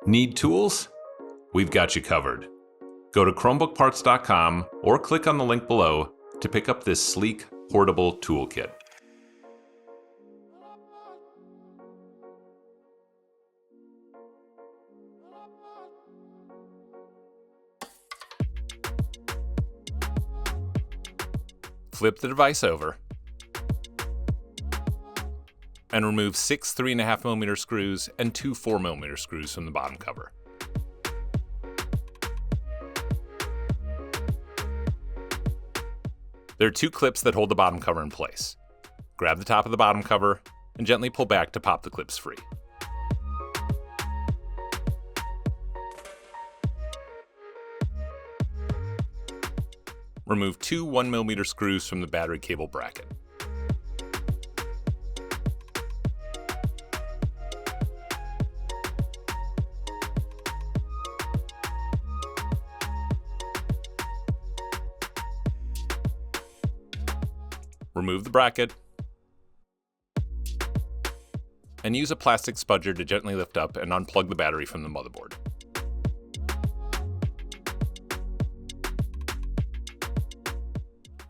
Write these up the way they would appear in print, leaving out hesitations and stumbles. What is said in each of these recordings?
Need tools? We've got you covered. Go to ChromebookParts.com or click on the link below to pick up this sleek, portable toolkit. Flip the device over and remove 6 3.5mm screws and 2 4mm screws from the bottom cover. There are 2 clips that hold the bottom cover in place. Grab the top of the bottom cover and gently pull back to pop the clips free. Remove 2 1mm screws from the battery cable bracket. Remove the bracket and use a plastic spudger to gently lift up and unplug the battery from the motherboard.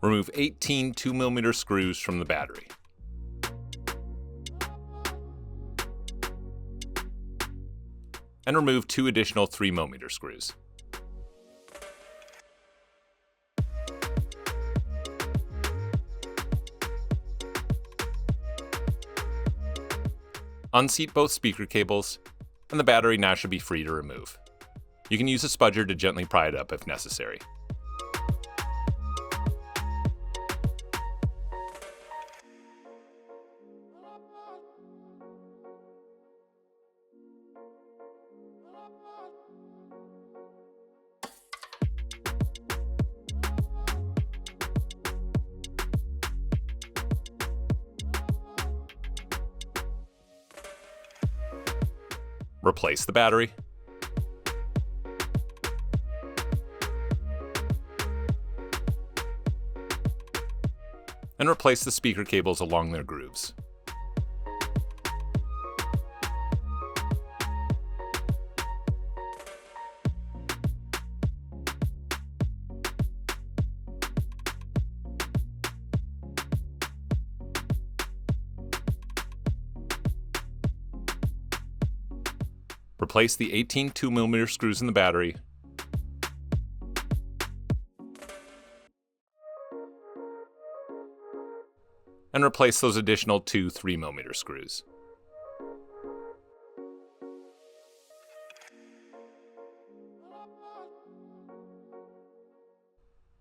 Remove 18 2mm screws from the battery. And remove 2 additional 3mm screws. Unseat both speaker cables, and the battery now should be free to remove. You can use a spudger to gently pry it up if necessary. Replace the battery. And replace the speaker cables along their grooves. Replace the 18 2mm screws in the battery. And replace those additional 2 3mm screws.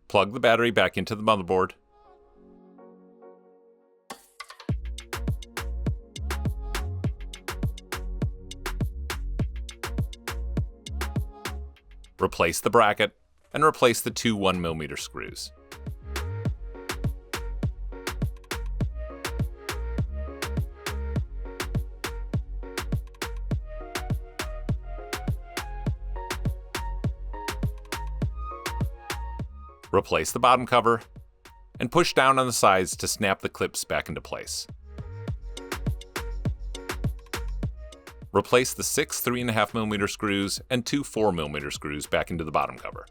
Plug the battery back into the motherboard. Replace the bracket, and replace the 2 1mm screws. Replace the bottom cover, and push down on the sides to snap the clips back into place. Replace the 6 3.5mm screws and 2 4mm screws back into the bottom cover.